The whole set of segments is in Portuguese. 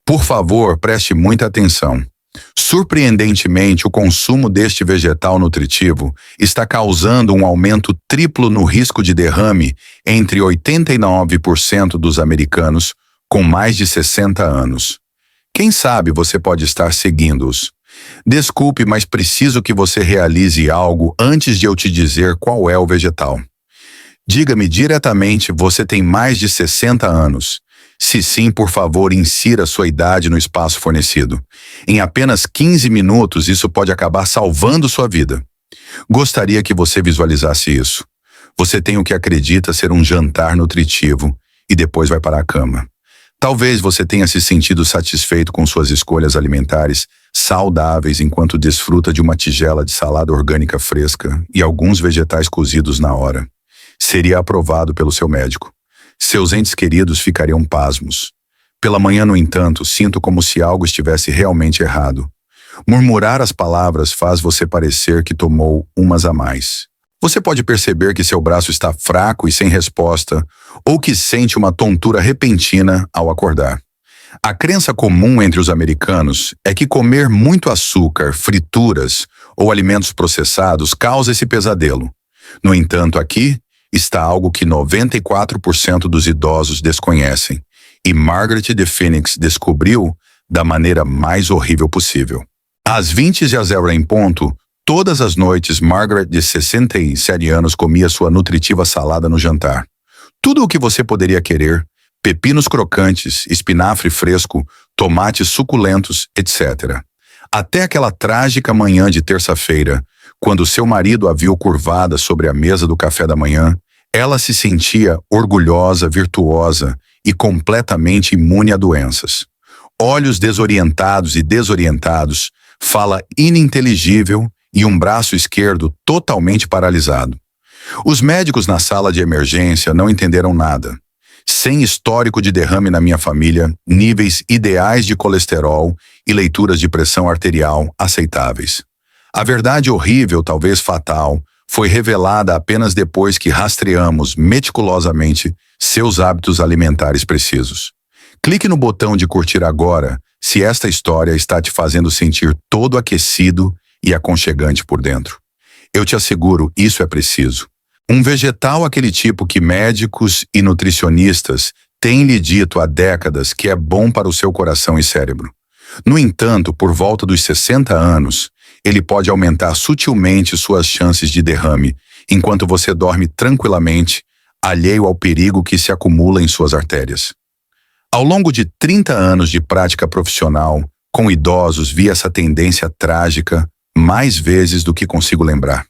Por favor, preste muita atenção. Surpreendentemente, o consumo deste vegetal nutritivo está causando um aumento triplo no risco de derrame entre 89% dos americanos com mais de 60 anos. Quem sabe você pode estar seguindo-os. Desculpe, mas preciso que você realize algo antes de eu te dizer qual é o vegetal. Diga-me diretamente, você tem mais de 60 anos? Se sim, por favor, insira sua idade no espaço fornecido. Em apenas 15 minutos, isso pode acabar salvando sua vida. Gostaria que você visualizasse isso. Você tem o que acredita ser um jantar nutritivo e depois vai para a cama. Talvez você tenha se sentido satisfeito com suas escolhas alimentares saudáveis enquanto desfruta de uma tigela de salada orgânica fresca e alguns vegetais cozidos na hora. Seria aprovado pelo seu médico. Seus entes queridos ficariam pasmos. Pela manhã, no entanto, sinto como se algo estivesse realmente errado. Murmurar as palavras faz você parecer que tomou umas a mais. Você pode perceber que seu braço está fraco e sem resposta, ou que sente uma tontura repentina ao acordar. A crença comum entre os americanos é que comer muito açúcar, frituras ou alimentos processados causa esse pesadelo. No entanto, aqui está algo que 94% dos idosos desconhecem, e Margaret de Phoenix descobriu da maneira mais horrível possível. Às 20h em ponto, todas as noites, Margaret, de 67 anos, comia sua nutritiva salada no jantar. Tudo o que você poderia querer: pepinos crocantes, espinafre fresco, tomates suculentos, etc. Até aquela trágica manhã de terça-feira, quando seu marido a viu curvada sobre a mesa do café da manhã, ela se sentia orgulhosa, virtuosa e completamente imune a doenças. Olhos desorientados e desorientados, fala ininteligível e um braço esquerdo totalmente paralisado. Os médicos na sala de emergência não entenderam nada. Sem histórico de derrame na minha família, níveis ideais de colesterol e leituras de pressão arterial aceitáveis. A verdade horrível, talvez fatal, foi revelada apenas depois que rastreamos meticulosamente seus hábitos alimentares precisos. Clique no botão de curtir agora se esta história está te fazendo sentir todo aquecido e aconchegante por dentro. Eu te asseguro, isso é preciso. Um vegetal aquele tipo que médicos e nutricionistas têm lhe dito há décadas que é bom para o seu coração e cérebro. No entanto, por volta dos 60 anos, ele pode aumentar sutilmente suas chances de derrame, enquanto você dorme tranquilamente, alheio ao perigo que se acumula em suas artérias. Ao longo de 30 anos de prática profissional, com idosos, vi essa tendência trágica mais vezes do que consigo lembrar.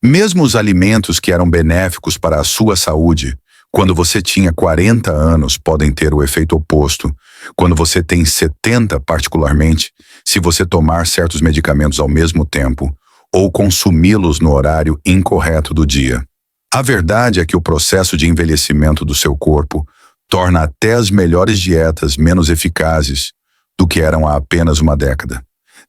Mesmo os alimentos que eram benéficos para a sua saúde, quando você tinha 40 anos, podem ter o efeito oposto, quando você tem 70 particularmente, se você tomar certos medicamentos ao mesmo tempo ou consumi-los no horário incorreto do dia. A verdade é que o processo de envelhecimento do seu corpo torna até as melhores dietas menos eficazes do que eram há apenas uma década.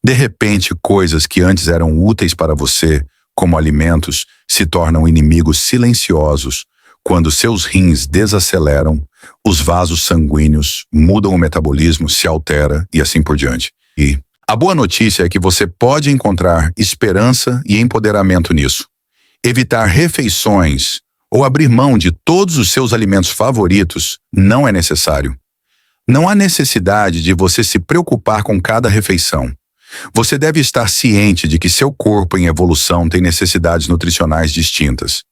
De repente, coisas que antes eram úteis para você, como alimentos, se tornam inimigos silenciosos quando seus rins desaceleram, os vasos sanguíneos mudam, o metabolismo se altera e assim por diante. E a boa notícia é que você pode encontrar esperança e empoderamento nisso. Evitar refeições ou abrir mão de todos os seus alimentos favoritos não é necessário. Não há necessidade de você se preocupar com cada refeição. Você deve estar ciente de que seu corpo em evolução tem necessidades nutricionais distintas.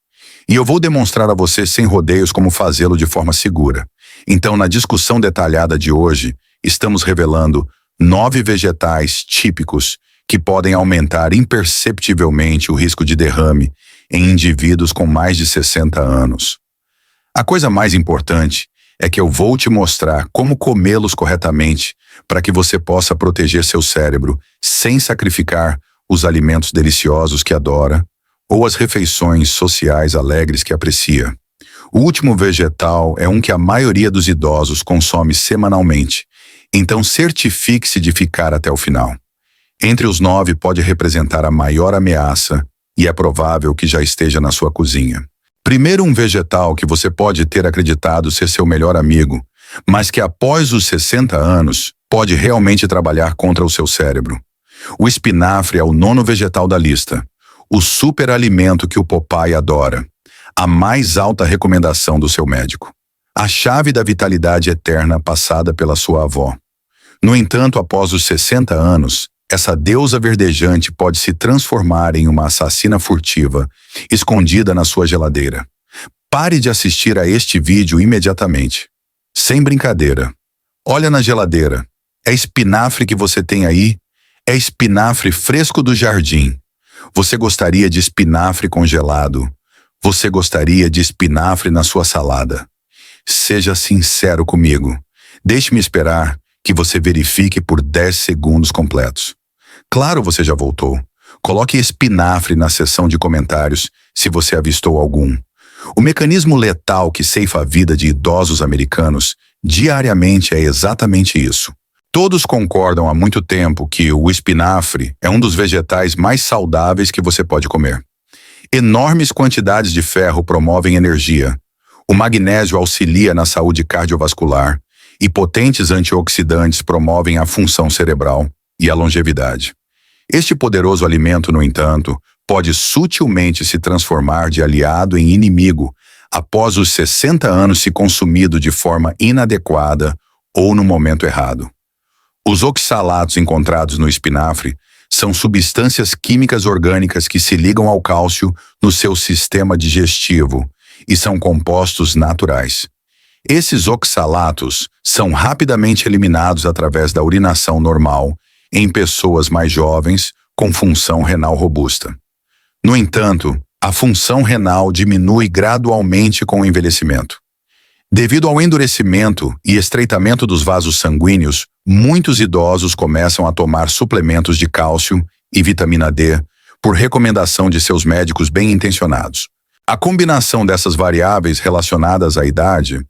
E eu vou demonstrar a você sem rodeios como fazê-lo de forma segura. Então, na discussão detalhada de hoje, estamos revelando 9 vegetais típicos que podem aumentar imperceptivelmente o risco de derrame em indivíduos com mais de 60 anos. A coisa mais importante é que eu vou te mostrar como comê-los corretamente para que você possa proteger seu cérebro sem sacrificar os alimentos deliciosos que adora ou as refeições sociais alegres que aprecia. O último vegetal é um que a maioria dos idosos consome semanalmente, então certifique-se de ficar até o final. Entre os 9 pode representar a maior ameaça e é provável que já esteja na sua cozinha. Primeiro, um vegetal que você pode ter acreditado ser seu melhor amigo, mas que após os 60 anos pode realmente trabalhar contra o seu cérebro. O espinafre é o 9º vegetal da lista, o superalimento que o Popeye adora, a mais alta recomendação do seu médico. A chave da vitalidade eterna passada pela sua avó. No entanto, após os 60 anos, essa deusa verdejante pode se transformar em uma assassina furtiva, escondida na sua geladeira. Pare de assistir a este vídeo imediatamente. Sem brincadeira. Olha na geladeira. É espinafre que você tem aí? É espinafre fresco do jardim. Você gostaria de espinafre congelado? Você gostaria de espinafre na sua salada? Seja sincero comigo. Deixe-me esperar que você verifique por 10 segundos completos. Claro, você já voltou. Coloque espinafre na seção de comentários se você avistou algum. O mecanismo letal que ceifa a vida de idosos americanos diariamente é exatamente isso. Todos concordam há muito tempo que o espinafre é um dos vegetais mais saudáveis que você pode comer. Enormes quantidades de ferro promovem energia. O magnésio auxilia na saúde cardiovascular e potentes antioxidantes promovem a função cerebral e a longevidade. Este poderoso alimento, no entanto, pode sutilmente se transformar de aliado em inimigo após os 60 anos se consumido de forma inadequada ou no momento errado. Os oxalatos encontrados no espinafre são substâncias químicas orgânicas que se ligam ao cálcio no seu sistema digestivo e são compostos naturais. Esses oxalatos são rapidamente eliminados através da urinação normal em pessoas mais jovens com função renal robusta. No entanto, a função renal diminui gradualmente com o envelhecimento. Devido ao endurecimento e estreitamento dos vasos sanguíneos, muitos idosos começam a tomar suplementos de cálcio e vitamina D por recomendação de seus médicos bem-intencionados. A combinação dessas variáveis relacionadas à idade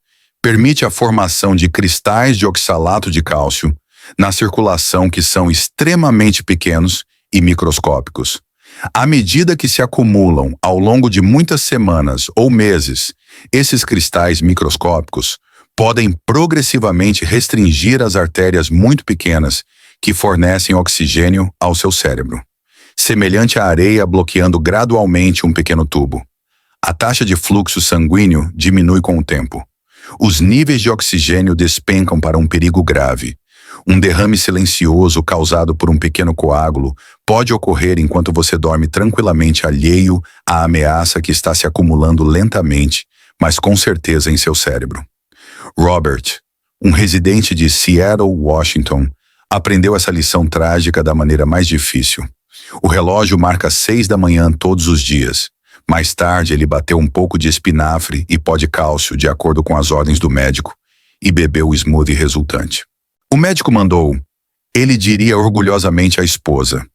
permite a formação de cristais de oxalato de cálcio na circulação que são extremamente pequenos e microscópicos. À medida que se acumulam ao longo de muitas semanas ou meses, esses cristais microscópicos podem progressivamente restringir as artérias muito pequenas que fornecem oxigênio ao seu cérebro, semelhante à areia bloqueando gradualmente um pequeno tubo. A taxa de fluxo sanguíneo diminui com o tempo. Os níveis de oxigênio despencam para um perigo grave. Um derrame silencioso causado por um pequeno coágulo pode ocorrer enquanto você dorme tranquilamente alheio à ameaça que está se acumulando lentamente, mas com certeza em seu cérebro. Robert, um residente de Seattle, Washington, aprendeu essa lição trágica da maneira mais difícil. O relógio marca 6 da manhã todos os dias. Mais tarde, ele bateu um pouco de espinafre e pó de cálcio, de acordo com as ordens do médico, e bebeu o smoothie resultante. O médico mandou. Ele diria orgulhosamente à esposa: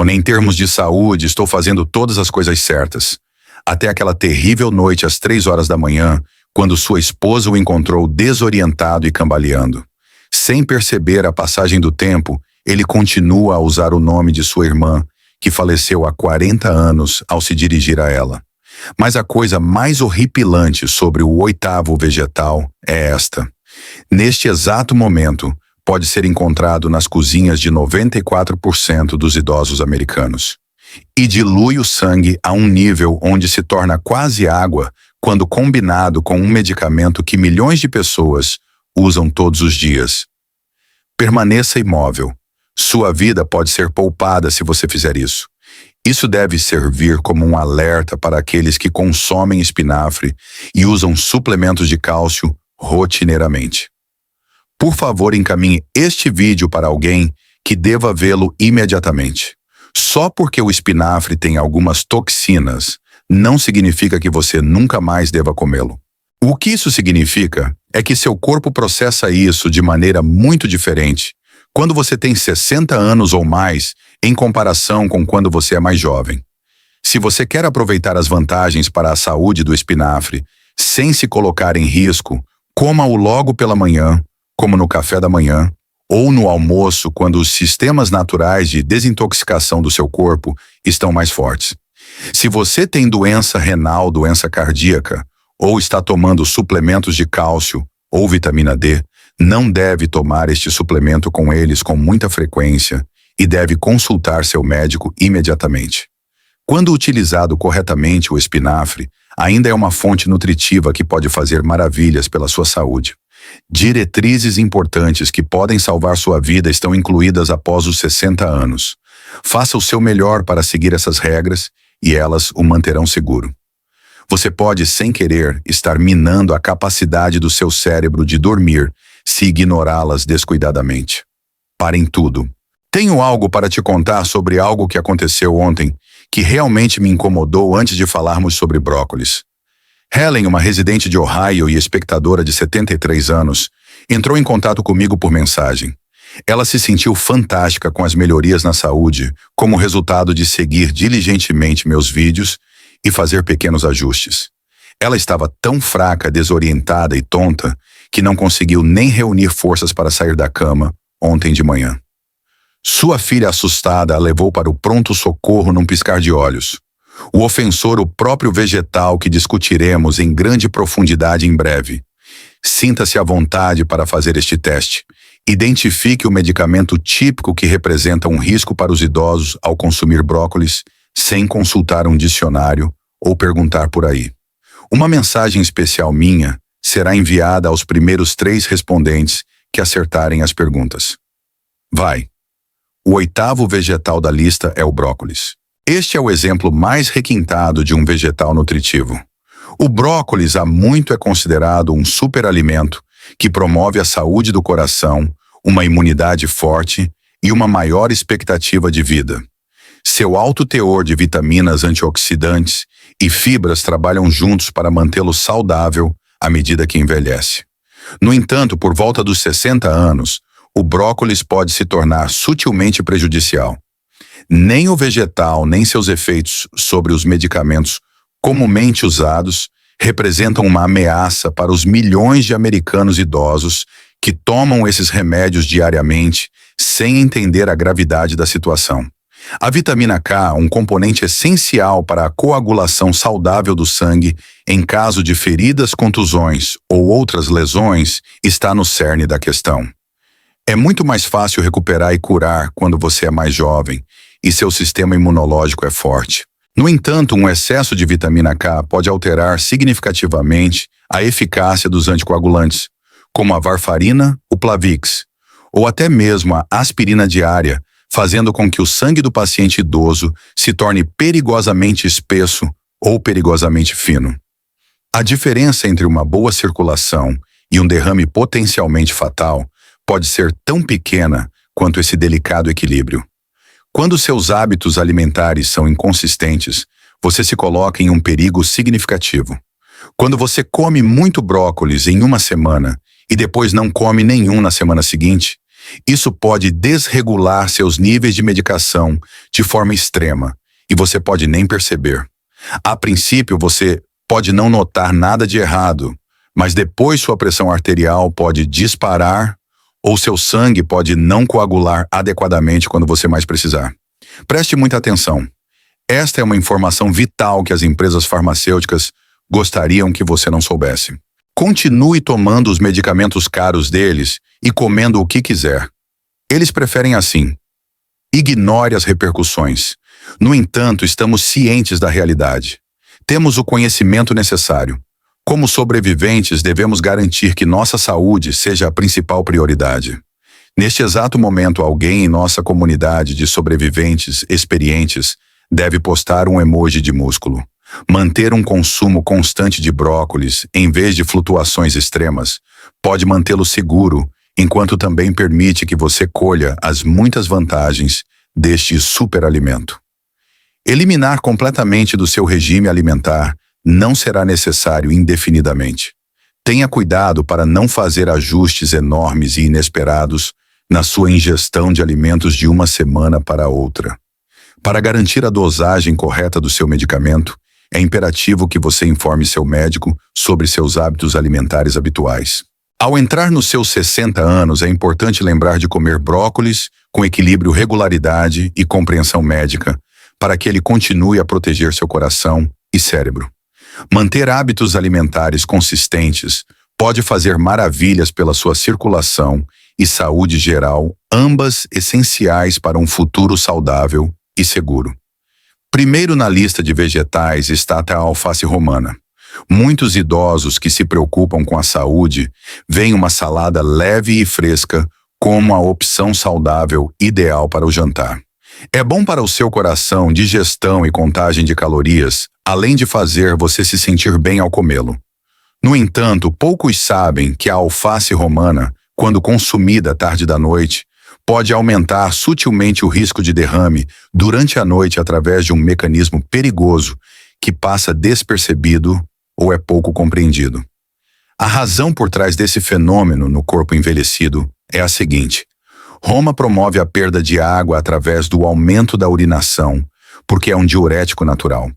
em termos de saúde, estou fazendo todas as coisas certas. Até aquela terrível noite às 3 horas da manhã, quando sua esposa o encontrou desorientado e cambaleando. Sem perceber a passagem do tempo, ele continua a usar o nome de sua irmã, que faleceu há 40 anos ao se dirigir a ela. Mas a coisa mais horripilante sobre o 8º vegetal é esta. Neste exato momento, pode ser encontrado nas cozinhas de 94% dos idosos americanos. E dilui o sangue a um nível onde se torna quase água quando combinado com um medicamento que milhões de pessoas usam todos os dias. Permaneça imóvel. Sua vida pode ser poupada se você fizer isso. Isso deve servir como um alerta para aqueles que consomem espinafre e usam suplementos de cálcio rotineiramente. Por favor, encaminhe este vídeo para alguém que deva vê-lo imediatamente. Só porque o espinafre tem algumas toxinas, não significa que você nunca mais deva comê-lo. O que isso significa é que seu corpo processa isso de maneira muito diferente quando você tem 60 anos ou mais em comparação com quando você é mais jovem. Se você quer aproveitar as vantagens para a saúde do espinafre sem se colocar em risco, coma-o logo pela manhã, como no café da manhã, ou no almoço quando os sistemas naturais de desintoxicação do seu corpo estão mais fortes. Se você tem doença renal, doença cardíaca, ou está tomando suplementos de cálcio ou vitamina D, Não deve tomar este suplemento com eles com muita frequência e deve consultar seu médico imediatamente. Quando utilizado corretamente, o espinafre ainda é uma fonte nutritiva que pode fazer maravilhas pela sua saúde. Diretrizes importantes que podem salvar sua vida estão incluídas após os 60 anos. Faça o seu melhor para seguir essas regras e elas o manterão seguro. Você pode, sem querer, estar minando a capacidade do seu cérebro de dormir se ignorá-las descuidadamente. Parem tudo. Tenho algo para te contar sobre algo que aconteceu ontem que realmente me incomodou antes de falarmos sobre brócolis. Helen, uma residente de Ohio e espectadora de 73 anos, entrou em contato comigo por mensagem. Ela se sentiu fantástica com as melhorias na saúde como resultado de seguir diligentemente meus vídeos e fazer pequenos ajustes. Ela estava tão fraca, desorientada e tonta que não conseguiu nem reunir forças para sair da cama ontem de manhã. Sua filha assustada a levou para o pronto-socorro num piscar de olhos. O ofensor, o próprio vegetal que discutiremos em grande profundidade em breve. Sinta-se à vontade para fazer este teste. Identifique o medicamento típico que representa um risco para os idosos ao consumir brócolis, sem consultar um dicionário ou perguntar por aí. Uma mensagem especial minha será enviada aos primeiros 3 respondentes que acertarem as perguntas. Vai! O 8º vegetal da lista é o brócolis. Este é o exemplo mais requintado de um vegetal nutritivo. O brócolis há muito é considerado um superalimento que promove a saúde do coração, uma imunidade forte e uma maior expectativa de vida. Seu alto teor de vitaminas antioxidantes e fibras trabalham juntos para mantê-lo saudável à medida que envelhece. No entanto, por volta dos 60 anos, o brócolis pode se tornar sutilmente prejudicial. Nem o vegetal, nem seus efeitos sobre os medicamentos comumente usados representam uma ameaça para os milhões de americanos idosos que tomam esses remédios diariamente sem entender a gravidade da situação. A vitamina K, um componente essencial para a coagulação saudável do sangue em caso de feridas, contusões ou outras lesões, está no cerne da questão. É muito mais fácil recuperar e curar quando você é mais jovem e seu sistema imunológico é forte. No entanto, um excesso de vitamina K pode alterar significativamente a eficácia dos anticoagulantes, como a varfarina, o Plavix, ou até mesmo a aspirina diária, fazendo com que o sangue do paciente idoso se torne perigosamente espesso ou perigosamente fino. A diferença entre uma boa circulação e um derrame potencialmente fatal pode ser tão pequena quanto esse delicado equilíbrio. Quando seus hábitos alimentares são inconsistentes, você se coloca em um perigo significativo. Quando você come muito brócolis em uma semana e depois não come nenhum na semana seguinte, isso pode desregular seus níveis de medicação de forma extrema e você pode nem perceber. A princípio, você pode não notar nada de errado, mas depois sua pressão arterial pode disparar ou seu sangue pode não coagular adequadamente quando você mais precisar. Preste muita atenção. Esta é uma informação vital que as empresas farmacêuticas gostariam que você não soubesse. Continue tomando os medicamentos caros deles e comendo o que quiser. Eles preferem assim. Ignore as repercussões. No entanto, estamos cientes da realidade. Temos o conhecimento necessário. Como sobreviventes, devemos garantir que nossa saúde seja a principal prioridade. Neste exato momento, alguém em nossa comunidade de sobreviventes experientes deve postar um emoji de músculo. Manter um consumo constante de brócolis, em vez de flutuações extremas, pode mantê-lo seguro, enquanto também permite que você colha as muitas vantagens deste superalimento. Eliminar completamente do seu regime alimentar não será necessário indefinidamente. Tenha cuidado para não fazer ajustes enormes e inesperados na sua ingestão de alimentos de uma semana para outra. Para garantir a dosagem correta do seu medicamento, é imperativo que você informe seu médico sobre seus hábitos alimentares habituais. Ao entrar nos seus 60 anos, é importante lembrar de comer brócolis com equilíbrio, regularidade e compreensão médica, para que ele continue a proteger seu coração e cérebro. Manter hábitos alimentares consistentes pode fazer maravilhas pela sua circulação e saúde geral, ambas essenciais para um futuro saudável e seguro. Primeiro na lista de vegetais está a alface romana. Muitos idosos que se preocupam com a saúde veem uma salada leve e fresca como a opção saudável ideal para o jantar. É bom para o seu coração, digestão e contagem de calorias, além de fazer você se sentir bem ao comê-lo. No entanto, poucos sabem que a alface romana, quando consumida tarde da noite, pode aumentar sutilmente o risco de derrame durante a noite através de um mecanismo perigoso que passa despercebido ou é pouco compreendido. A razão por trás desse fenômeno no corpo envelhecido é a seguinte: Roma promove a perda de água através do aumento da urinação, porque é um diurético natural.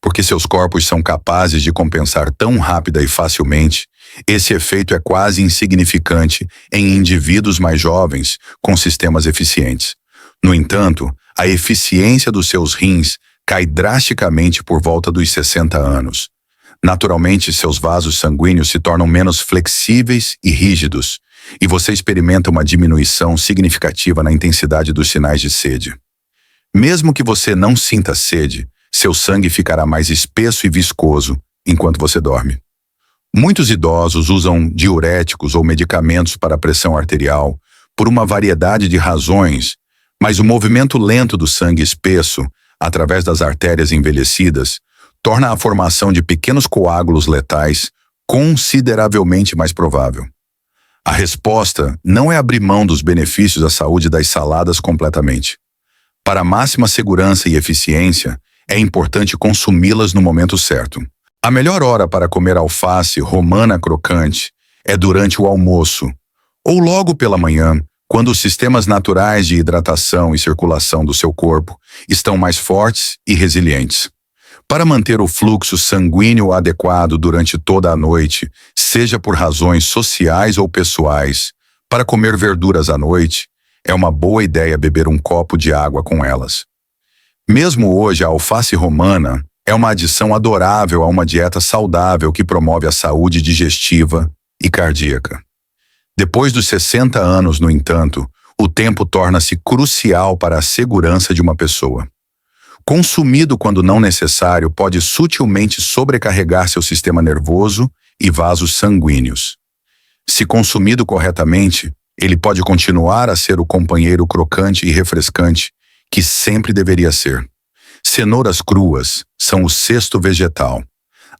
Porque seus corpos são capazes de compensar tão rápida e facilmente, esse efeito é quase insignificante em indivíduos mais jovens com sistemas eficientes. No entanto, a eficiência dos seus rins cai drasticamente por volta dos 60 anos. Naturalmente, seus vasos sanguíneos se tornam menos flexíveis e rígidos, e você experimenta uma diminuição significativa na intensidade dos sinais de sede. Mesmo que você não sinta sede, seu sangue ficará mais espesso e viscoso enquanto você dorme. Muitos idosos usam diuréticos ou medicamentos para a pressão arterial por uma variedade de razões, mas o movimento lento do sangue espesso, através das artérias envelhecidas, torna a formação de pequenos coágulos letais consideravelmente mais provável. A resposta não é abrir mão dos benefícios à saúde das saladas completamente. Para máxima segurança e eficiência, é importante consumi-las no momento certo. A melhor hora para comer alface romana crocante é durante o almoço, ou logo pela manhã, quando os sistemas naturais de hidratação e circulação do seu corpo estão mais fortes e resilientes. Para manter o fluxo sanguíneo adequado durante toda a noite, seja por razões sociais ou pessoais, para comer verduras à noite, é uma boa ideia beber um copo de água com elas. Mesmo hoje, a alface romana é uma adição adorável a uma dieta saudável que promove a saúde digestiva e cardíaca. Depois dos 60 anos, no entanto, o tempo torna-se crucial para a segurança de uma pessoa. Consumido quando não necessário, pode sutilmente sobrecarregar seu sistema nervoso e vasos sanguíneos. Se consumido corretamente, ele pode continuar a ser o companheiro crocante e refrescante que sempre deveria ser. Cenouras cruas são o sexto vegetal.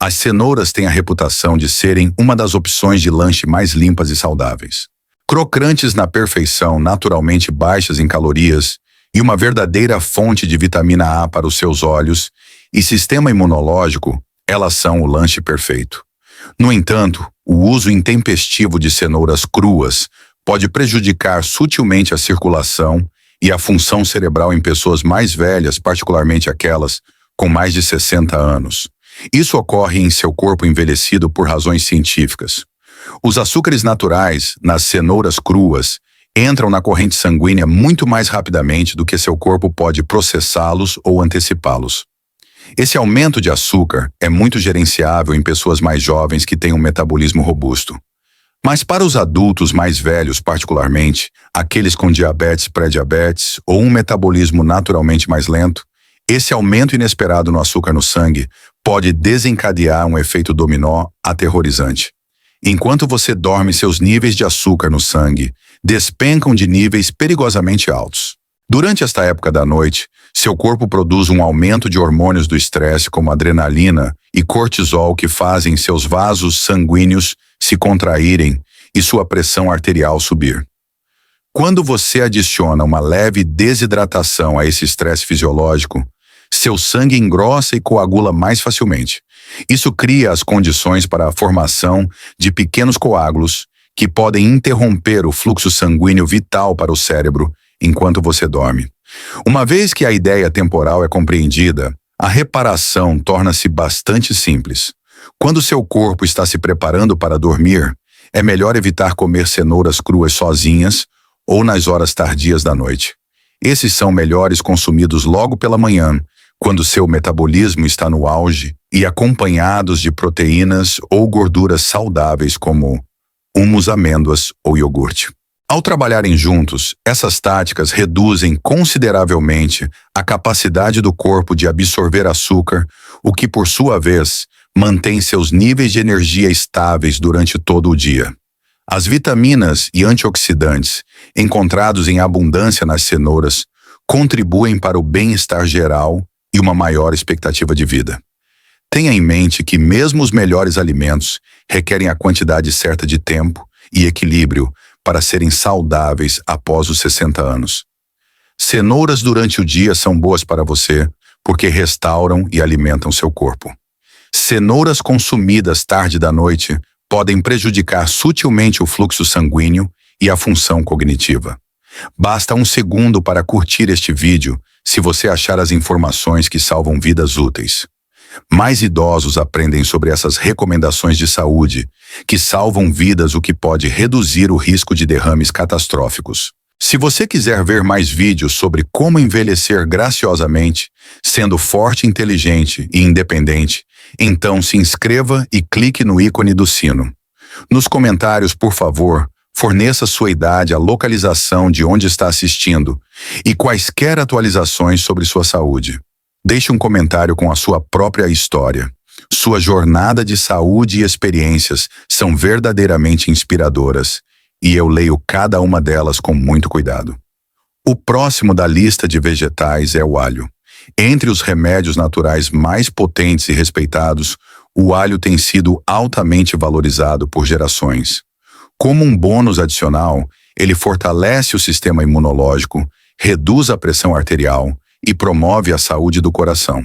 As cenouras têm a reputação de serem uma das opções de lanche mais limpas e saudáveis. Crocantes na perfeição, naturalmente baixas em calorias, e uma verdadeira fonte de vitamina A para os seus olhos e sistema imunológico, elas são o lanche perfeito. No entanto, o uso intempestivo de cenouras cruas pode prejudicar sutilmente a circulação e a função cerebral em pessoas mais velhas, particularmente aquelas com mais de 60 anos. Isso ocorre em seu corpo envelhecido por razões científicas. Os açúcares naturais nas cenouras cruas entram na corrente sanguínea muito mais rapidamente do que seu corpo pode processá-los ou antecipá-los. Esse aumento de açúcar é muito gerenciável em pessoas mais jovens que têm um metabolismo robusto. Mas para os adultos mais velhos, particularmente, aqueles com diabetes, pré-diabetes ou um metabolismo naturalmente mais lento, esse aumento inesperado no açúcar no sangue pode desencadear um efeito dominó aterrorizante. Enquanto você dorme, seus níveis de açúcar no sangue despencam de níveis perigosamente altos. Durante esta época da noite, seu corpo produz um aumento de hormônios do estresse como adrenalina e cortisol que fazem seus vasos sanguíneos se contraírem e sua pressão arterial subir. Quando você adiciona uma leve desidratação a esse estresse fisiológico, seu sangue engrossa e coagula mais facilmente. Isso cria as condições para a formação de pequenos coágulos que podem interromper o fluxo sanguíneo vital para o cérebro enquanto você dorme. Uma vez que a ideia temporal é compreendida, a reparação torna-se bastante simples. Quando seu corpo está se preparando para dormir, é melhor evitar comer cenouras cruas sozinhas ou nas horas tardias da noite. Esses são melhores consumidos logo pela manhã, quando seu metabolismo está no auge e acompanhados de proteínas ou gorduras saudáveis como hummus, amêndoas ou iogurte. Ao trabalharem juntos, essas táticas reduzem consideravelmente a capacidade do corpo de absorver açúcar, o que, por sua vez, mantém seus níveis de energia estáveis durante todo o dia. As vitaminas e antioxidantes, encontrados em abundância nas cenouras, contribuem para o bem-estar geral e uma maior expectativa de vida. Tenha em mente que mesmo os melhores alimentos requerem a quantidade certa de tempo e equilíbrio para serem saudáveis após os 60 anos. Cenouras durante o dia são boas para você porque restauram e alimentam seu corpo. Cenouras consumidas tarde da noite podem prejudicar sutilmente o fluxo sanguíneo e a função cognitiva. Basta um segundo para curtir este vídeo se você achar as informações que salvam vidas úteis. Mais idosos aprendem sobre essas recomendações de saúde que salvam vidas, o que pode reduzir o risco de derrames catastróficos. Se você quiser ver mais vídeos sobre como envelhecer graciosamente, sendo forte, inteligente e independente, então se inscreva e clique no ícone do sino. Nos comentários, por favor, forneça sua idade, a localização de onde está assistindo e quaisquer atualizações sobre sua saúde. Deixe um comentário com a sua própria história. Sua jornada de saúde e experiências são verdadeiramente inspiradoras, e eu leio cada uma delas com muito cuidado. O próximo da lista de vegetais é o alho. Entre os remédios naturais mais potentes e respeitados, o alho tem sido altamente valorizado por gerações. Como um bônus adicional, ele fortalece o sistema imunológico, reduz a pressão arterial e promove a saúde do coração.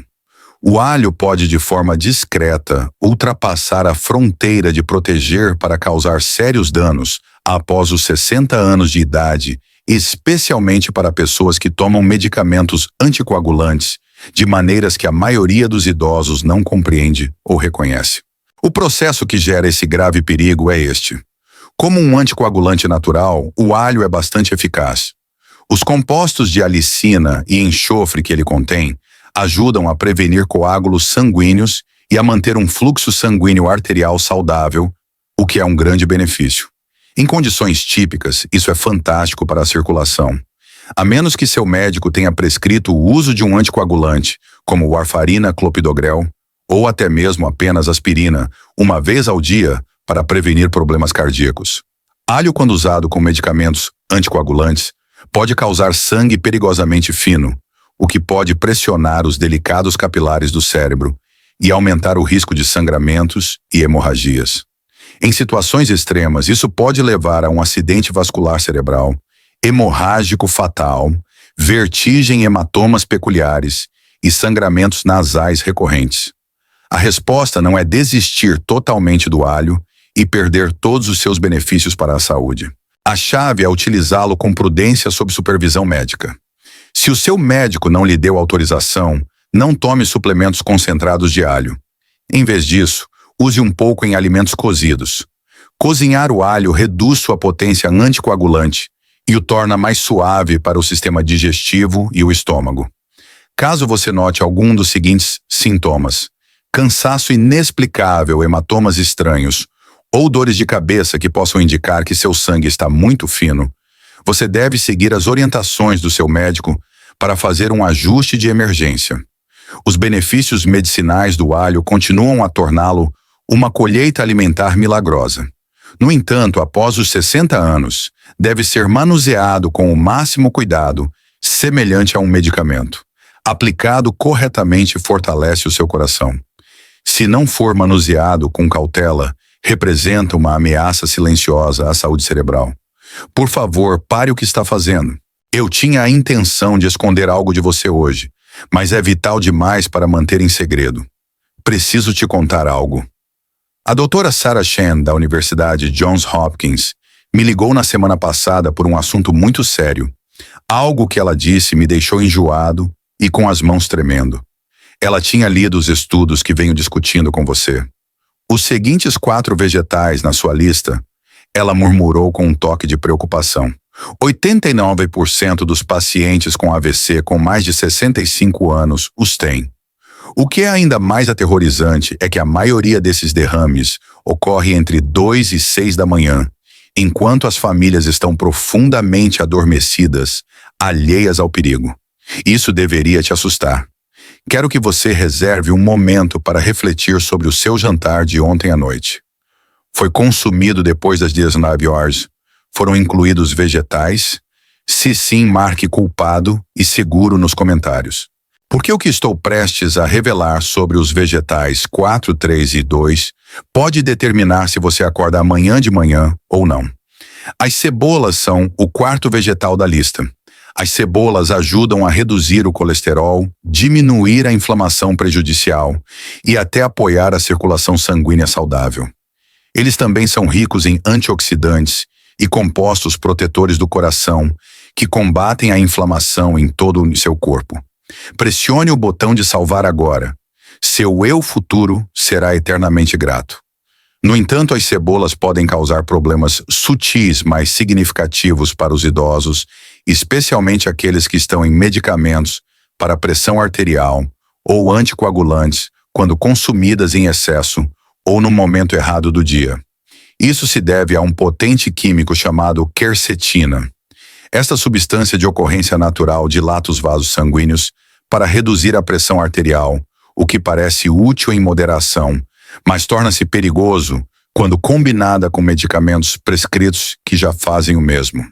O alho pode, de forma discreta, ultrapassar a fronteira de proteger para causar sérios danos após os 60 anos de idade, especialmente para pessoas que tomam medicamentos anticoagulantes, de maneiras que a maioria dos idosos não compreende ou reconhece. O processo que gera esse grave perigo é este. Como um anticoagulante natural, o alho é bastante eficaz. Os compostos de alicina e enxofre que ele contém ajudam a prevenir coágulos sanguíneos e a manter um fluxo sanguíneo arterial saudável, o que é um grande benefício. Em condições típicas, isso é fantástico para a circulação. A menos que seu médico tenha prescrito o uso de um anticoagulante, como warfarina, clopidogrel, ou até mesmo apenas aspirina, uma vez ao dia, para prevenir problemas cardíacos. Alho, quando usado com medicamentos anticoagulantes, pode causar sangue perigosamente fino, o que pode pressionar os delicados capilares do cérebro e aumentar o risco de sangramentos e hemorragias. Em situações extremas, isso pode levar a um acidente vascular cerebral, hemorrágico fatal, vertigem, hematomas peculiares e sangramentos nasais recorrentes. A resposta não é desistir totalmente do alho e perder todos os seus benefícios para a saúde. A chave é utilizá-lo com prudência sob supervisão médica. Se o seu médico não lhe deu autorização, não tome suplementos concentrados de alho. Em vez disso, use um pouco em alimentos cozidos. Cozinhar o alho reduz sua potência anticoagulante e o torna mais suave para o sistema digestivo e o estômago. Caso você note algum dos seguintes sintomas: cansaço inexplicável, hematomas estranhos, ou dores de cabeça que possam indicar que seu sangue está muito fino, você deve seguir as orientações do seu médico para fazer um ajuste de emergência. Os benefícios medicinais do alho continuam a torná-lo uma colheita alimentar milagrosa. No entanto, após os 60 anos, deve ser manuseado com o máximo cuidado, semelhante a um medicamento. Aplicado corretamente, fortalece o seu coração. Se não for manuseado com cautela, representa uma ameaça silenciosa à saúde cerebral. Por favor, pare o que está fazendo. Eu tinha a intenção de esconder algo de você hoje, mas é vital demais para manter em segredo. Preciso te contar algo. A doutora Sarah Shen, da Universidade Johns Hopkins, me ligou na semana passada por um assunto muito sério. Algo que ela disse me deixou enjoado e com as mãos tremendo. Ela tinha lido os estudos que venho discutindo com você. Os seguintes 4 vegetais na sua lista, ela murmurou com um toque de preocupação. 89% dos pacientes com AVC com mais de 65 anos os têm. O que é ainda mais aterrorizante é que a maioria desses derrames ocorre entre 2 e 6 da manhã enquanto as famílias estão profundamente adormecidas, alheias ao perigo. Isso deveria te assustar. Quero que você reserve um momento para refletir sobre o seu jantar de ontem à noite. Foi consumido depois das 19 horas? Foram incluídos vegetais? Se sim, marque culpado e seguro nos comentários. Porque o que estou prestes a revelar sobre os vegetais 4, 3 e 2 pode determinar se você acorda amanhã de manhã ou não. As cebolas são o quarto vegetal da lista. As cebolas ajudam a reduzir o colesterol, diminuir a inflamação prejudicial e até apoiar a circulação sanguínea saudável. Eles também são ricos em antioxidantes e compostos protetores do coração, que combatem a inflamação em todo o seu corpo. Pressione o botão de salvar agora. Seu eu futuro será eternamente grato. No entanto, as cebolas podem causar problemas sutis mais significativos para os idosos, especialmente aqueles que estão em medicamentos para pressão arterial ou anticoagulantes quando consumidas em excesso ou no momento errado do dia. Isso se deve a um potente químico chamado quercetina. Esta substância de ocorrência natural dilata os vasos sanguíneos para reduzir a pressão arterial, o que parece útil em moderação, mas torna-se perigoso quando combinada com medicamentos prescritos que já fazem o mesmo.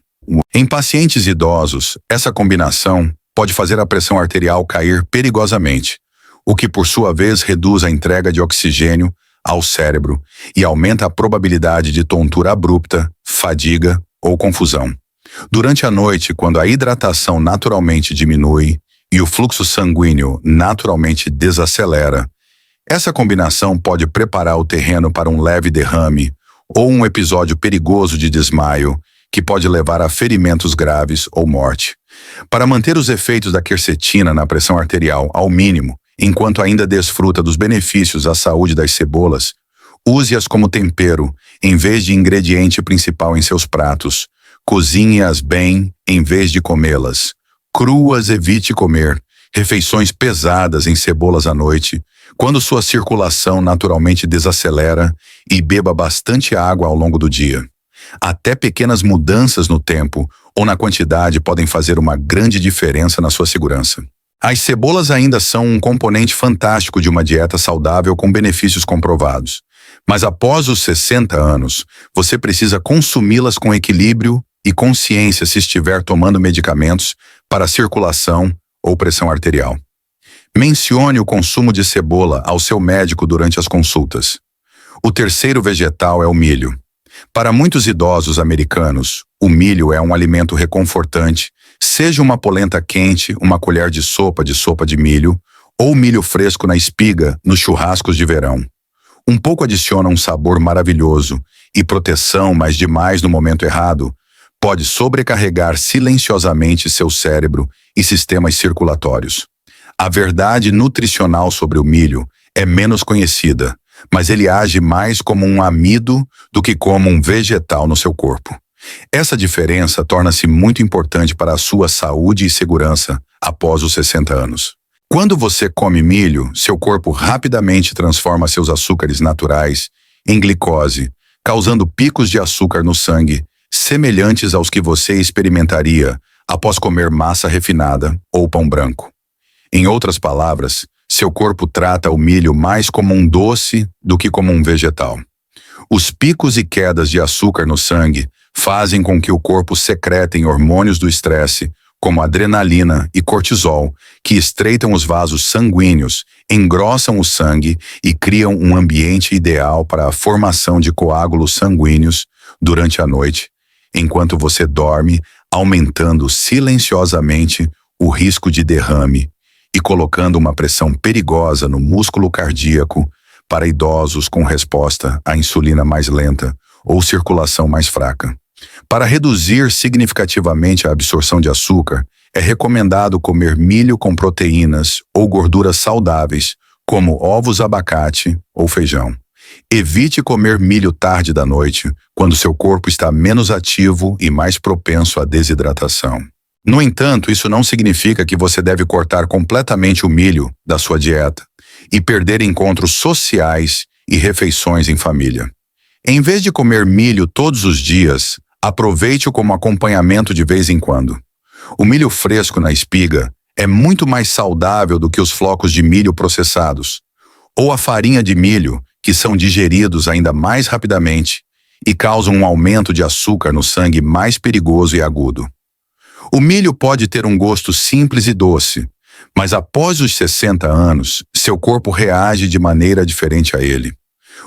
Em pacientes idosos, essa combinação pode fazer a pressão arterial cair perigosamente, o que por sua vez reduz a entrega de oxigênio ao cérebro e aumenta a probabilidade de tontura abrupta, fadiga ou confusão. Durante a noite, quando a hidratação naturalmente diminui e o fluxo sanguíneo naturalmente desacelera, essa combinação pode preparar o terreno para um leve derrame ou um episódio perigoso de desmaio, que pode levar a ferimentos graves ou morte. Para manter os efeitos da quercetina na pressão arterial ao mínimo, enquanto ainda desfruta dos benefícios à saúde das cebolas, use-as como tempero, em vez de ingrediente principal em seus pratos. Cozinhe-as bem, em vez de comê-las. Cruas evite comer. Refeições pesadas em cebolas à noite, quando sua circulação naturalmente desacelera, e beba bastante água ao longo do dia. Até pequenas mudanças no tempo ou na quantidade podem fazer uma grande diferença na sua segurança. As cebolas ainda são um componente fantástico de uma dieta saudável com benefícios comprovados. Mas após os 60 anos, você precisa consumi-las com equilíbrio e consciência se estiver tomando medicamentos para circulação ou pressão arterial. Mencione o consumo de cebola ao seu médico durante as consultas. O terceiro vegetal é o milho. Para muitos idosos americanos, o milho é um alimento reconfortante, seja uma polenta quente, uma colher de sopa de milho, ou milho fresco na espiga nos churrascos de verão. Um pouco adiciona um sabor maravilhoso e proteção, mas demais no momento errado, pode sobrecarregar silenciosamente seu cérebro e sistemas circulatórios. A verdade nutricional sobre o milho é menos conhecida, mas ele age mais como um amido do que como um vegetal no seu corpo. Essa diferença torna-se muito importante para a sua saúde e segurança após os 60 anos. Quando você come milho, seu corpo rapidamente transforma seus açúcares naturais em glicose, causando picos de açúcar no sangue, semelhantes aos que você experimentaria após comer massa refinada ou pão branco. Em outras palavras, seu corpo trata o milho mais como um doce do que como um vegetal. Os picos e quedas de açúcar no sangue fazem com que o corpo secretem hormônios do estresse, como adrenalina e cortisol, que estreitam os vasos sanguíneos, engrossam o sangue e criam um ambiente ideal para a formação de coágulos sanguíneos durante a noite, enquanto você dorme, aumentando silenciosamente o risco de derrame e colocando uma pressão perigosa no músculo cardíaco para idosos com resposta à insulina mais lenta ou circulação mais fraca. Para reduzir significativamente a absorção de açúcar, é recomendado comer milho com proteínas ou gorduras saudáveis, como ovos, abacate ou feijão. Evite comer milho tarde da noite, quando seu corpo está menos ativo e mais propenso à desidratação. No entanto, isso não significa que você deve cortar completamente o milho da sua dieta e perder encontros sociais e refeições em família. Em vez de comer milho todos os dias, aproveite-o como acompanhamento de vez em quando. O milho fresco na espiga é muito mais saudável do que os flocos de milho processados, ou a farinha de milho, que são digeridos ainda mais rapidamente e causam um aumento de açúcar no sangue mais perigoso e agudo. O milho pode ter um gosto simples e doce, mas após os 60 anos, seu corpo reage de maneira diferente a ele.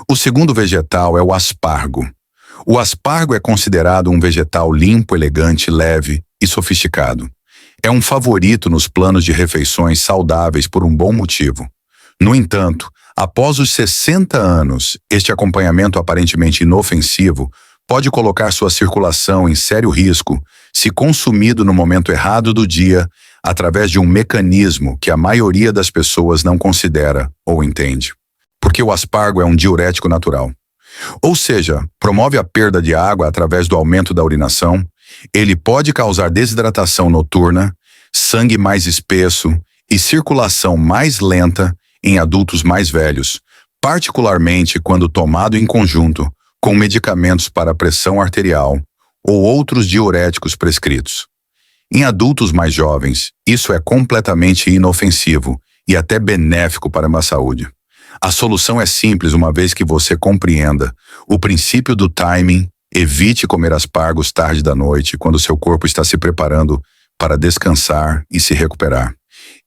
O segundo vegetal é o aspargo. O aspargo é considerado um vegetal limpo, elegante, leve e sofisticado. É um favorito nos planos de refeições saudáveis por um bom motivo. No entanto, após os 60 anos, este acompanhamento aparentemente inofensivo pode colocar sua circulação em sério risco se consumido no momento errado do dia através de um mecanismo que a maioria das pessoas não considera ou entende. Porque o aspargo é um diurético natural. Ou seja, promove a perda de água através do aumento da urinação, ele pode causar desidratação noturna, sangue mais espesso e circulação mais lenta em adultos mais velhos, particularmente quando tomado em conjunto com medicamentos para pressão arterial ou outros diuréticos prescritos. Em adultos mais jovens, isso é completamente inofensivo e até benéfico para a saúde. A solução é simples uma vez que você compreenda o princípio do timing. Evite comer aspargos tarde da noite, quando seu corpo está se preparando para descansar e se recuperar.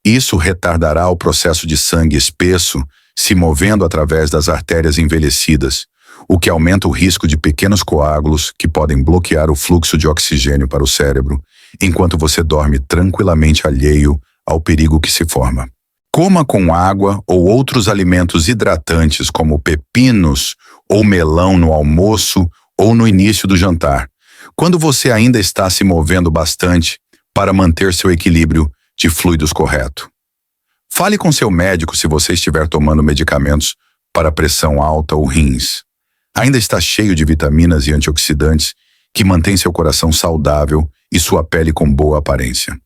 Isso retardará o processo de sangue espesso se movendo através das artérias envelhecidas, o que aumenta o risco de pequenos coágulos que podem bloquear o fluxo de oxigênio para o cérebro, enquanto você dorme tranquilamente alheio ao perigo que se forma. Coma com água ou outros alimentos hidratantes como pepinos ou melão no almoço ou no início do jantar, quando você ainda está se movendo bastante para manter seu equilíbrio de fluidos correto. Fale com seu médico se você estiver tomando medicamentos para pressão alta ou rins. Ainda está cheio de vitaminas e antioxidantes que mantêm seu coração saudável e sua pele com boa aparência.